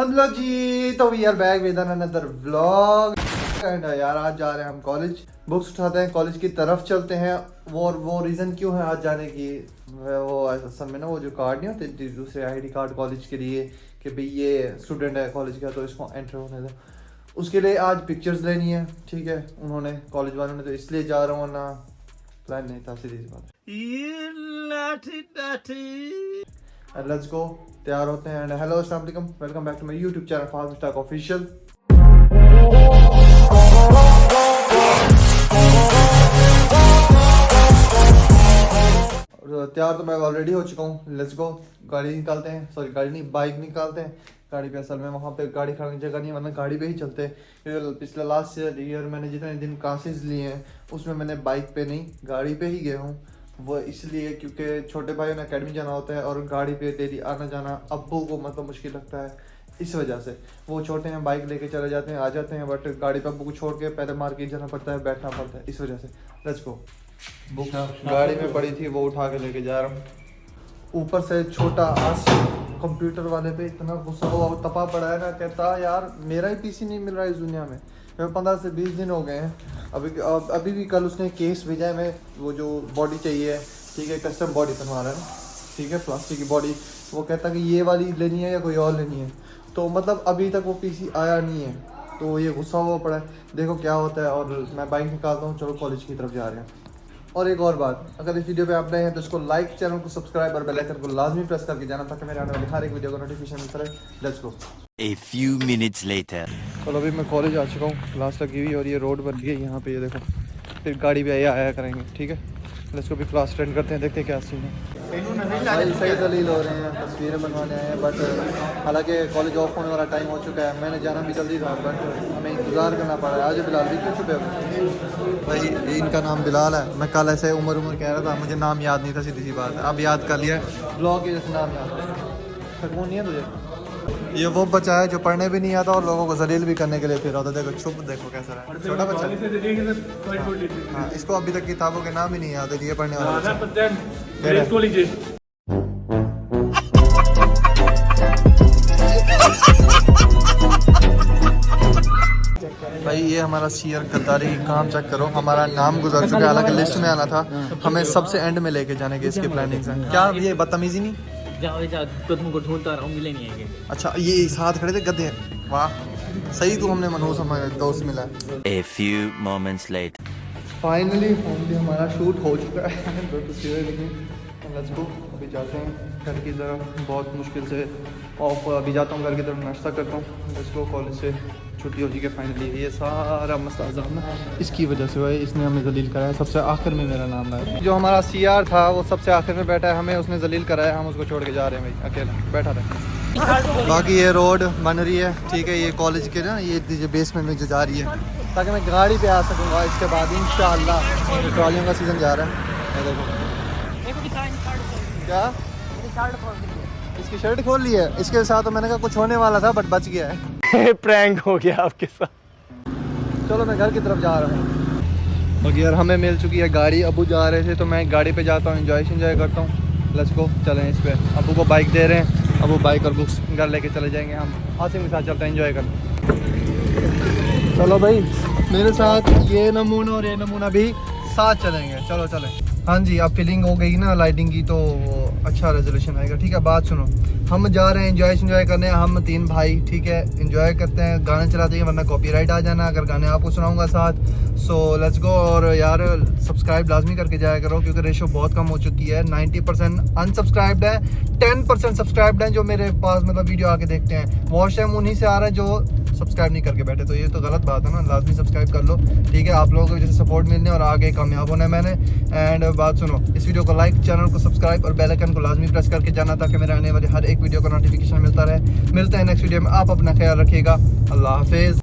Hello जी, तो we are back with another vlog and यार आज जा रहे हैं हम कॉलेज। बुक्स उठाते हैं, कॉलेज की तरफ चलते हैं। वो रीज़न क्यों है आज जाने की, वो असल में ना वो जो कार्ड नहीं होते दूसरे आईडी कार्ड कॉलेज के लिए कि भाई ये स्टूडेंट है कॉलेज का तो इसको एंटर होने दो, उसके लिए आज पिक्चर्स लेनी है। ठीक है, उन्होंने कॉलेज वालों ने तो इसलिए जा रहा हूँ ना, प्लान नहीं था, सीधी सी बात। लेट्स गो, तैयार होते हैं। एंड हेलो अस्सलाम वालेकुम, welcome back to my YouTube channel fast stock official. तैयार तो मैं ऑलरेडी हो चुका हूँ। लेट्स गो, गाड़ी निकालते हैं, सॉरी गाड़ी नहीं बाइक निकालते हैं। गाड़ी पे असल में वहाँ पे गाड़ी खड़ाने की जगह नहीं है, वरना गाड़ी पे ही चलते हैं। पिछले लास्ट ईयर मैंने जितने दिन क्लासेस लिए हैं उसमें मैंने बाइक पे नहीं गाड़ी पे ही गया हूँ। वो इसलिए क्योंकि छोटे भाइयों ने अकेडमी जाना होता है और गाड़ी पे डेली आना जाना अब्बू को मतलब मुश्किल लगता है, इस वजह से वो छोटे हैं, बाइक लेके चले जाते हैं, आ जाते हैं, बट गाड़ी पे अब्बू को छोड़ के पहले मार्केट जाना पड़ता है, बैठना पड़ता है, इस वजह से। Let's go. बुक गाड़ी में पड़ी थी वो उठा के लेके जा रहा हूँ। ऊपर से छोटा आज कंप्यूटर वाले पे इतना गुस्सा हुआ, तपा पड़ा है ना, कहता यार मेरा ही पीसी नहीं मिल रहा है इस दुनिया में। 15 से 20 दिन हो गए हैं, अभी भी कल उसने केस भेजा है। मैं वो जो बॉडी चाहिए, ठीक है, कस्टम बॉडी बनवा रहा है ना, ठीक है, प्लास्टिक की बॉडी। वो कहता कि ये वाली लेनी है या कोई और लेनी है, तो मतलब अभी तक वो पीसी आया नहीं है, तो ये गुस्सा हुआ पड़ा है। देखो क्या होता है। और मैं बाइक निकालता हूँ, चलो कॉलेज की तरफ जा रहे हैं। और एक और बात, अगर इस वीडियो पे आप नए हैं तो इसको लाइक, चैनल को सब्सक्राइब और बेल आइकन को लाजमी प्रेस करके जाना ताकि मेरे आने वाली हर एक वीडियो का नोटिफिकेशन मिलता रहे। Let's go. A few minutes later. चलो अभी मैं कॉलेज आ चुका हूँ, क्लास लगी हुई और ये रोड बन गई है यहाँ पे, ये देखो, फिर गाड़ी भी आया करेंगे। ठीक है, लेट्स को भी क्लास अटेंड करते हैं, देखते हैं क्या सीन है। भाई सही दलील हो रहे हैं, तस्वीरें बनवाने आए हैं, बट हालांकि कॉलेज ऑफ होने वाला टाइम हो चुका है। मैंने जाना भी जल्दी था बट हमें इंतज़ार करना पड़ा है। आज बिलाल भी क्यों छुपे हुए भाई? इनका नाम बिलाल है। मैं कल ऐसे उमर कह रहा था, मुझे नाम याद नहीं था, सीधी सी बात है, अब याद कर लिया। ब्लॉग के जैसे नाम याद है, नहीं है तुझे? ये वो बच्चा है जो पढ़ने भी नहीं आता और लोगों को जलील भी करने के लिए फिर होता। देखो छुप, देखो कैसा है, छोटा बच्चा। हाँ, इसको अभी तक किताबों के नाम ही नहीं याद है, ये पढ़ने वाला बच्चा। भाई ये हमारा सीआर गद्दारी काम चेक करो, हमारा नाम गुजर चुका है, हालांकि लिस्ट में आना था, हमें सबसे एंड में लेके जाने के इसकी प्लानिंग है। क्या ये बदतमीजी नहीं? तो तुमको ढूंढता रहूं, मिले नहीं है। अच्छा ये साथ खड़े थे गधे, वाह सही, तो हमने मनहूस हमारे दोस्त मिला। A few moments later. Finally हमारा शूट हो चुका है, दो तस्वीरें लिखी। लेट्स गो, अभी जाते हैं घर की तरफ, बहुत मुश्किल से ऑफ अभी जाता हूँ घर की तरफ, नाश्ता करता हूँ। लेट्स गो, कॉलेज से छुट्टी हो चुकी है फाइनली। ये सारा मसला ना इसकी वजह से हुआ है, इसने हमें जलील कराया, सबसे आखिर में मेरा नाम है। जो हमारा सीआर था वो सबसे आखिर में बैठा है, हमें उसने जलील कराया, हम उसको छोड़ के जा रहे हैं भाई, अकेला बैठा रहे। बाकी ये रोड बन रही है, ठीक है, ये कॉलेज के ना ये बेसमेंट में जो जा रही है, ताकि मैं गाड़ी पे आ सकूँगा इसके बाद इंशाअल्लाह। ट्रॉलियों का सीज़न जा रहा है, देखो क्या इसकी शर्ट खोल ली है। इसके साथ तो मैंने कहा कुछ होने वाला था बट बच गया है। प्रैंक हो गया आपके साथ। चलो मैं घर की तरफ जा रहा हूँ। और यार हमें मिल चुकी है गाड़ी, अबू जा रहे थे तो मैं गाड़ी पे जाता हूँ, एंजॉय करता हूँ। लेट्स गो, चलें इस पे। अबू को बाइक दे रहे हैं, अबू बाइक और बुक्स घर लेके चले जाएंगे, हम आसिम के साथ चलते हैं एंजॉय करते। चलो भाई मेरे साथ ये नमूना और ये नमूना भी साथ चलेंगे, चलो चलें। हाँ जी, अब फीलिंग हो गई ना लाइटिंग की तो अच्छा रेजोल्यूशन आएगा। ठीक है, बात सुनो, हम जा रहे हैं एंजॉय करने, हम 3 भाई, ठीक है, एंजॉय करते हैं, गाने चलाते हैं वरना कॉपीराइट आ जाना अगर गाने आपको सुनाऊंगा साथ। So let's go. और यार सब्सक्राइब लाजमी करके जाया करो क्योंकि रेशो बहुत कम हो चुकी है, 90% अनसब्सक्राइब्ड है, 10% सब्सक्राइब्ड है जो मेरे पास मतलब वीडियो आके देखते हैं। वॉच टाइम उन्हीं से आ रहा है जो सब्सक्राइब नहीं करके बैठे, तो ये तो गलत बात है ना, लाजमी सब्सक्राइब कर लो। ठीक है, आप लोगों को जैसे सपोर्ट मिलने और आगे कामयाब होना है मैंने। एंड बात सुनो, इस वीडियो को लाइक, चैनल को सब्सक्राइब और बेल आइकन को लाजमी प्रेस करके जाना ताकि मेरे आने वाली हर एक वीडियो का नोटिफिकेशन मिलता रहे। मिलते हैं नेक्स्ट वीडियो में, आप अपना ख्याल रखिएगा, अल्लाह हाफिज़।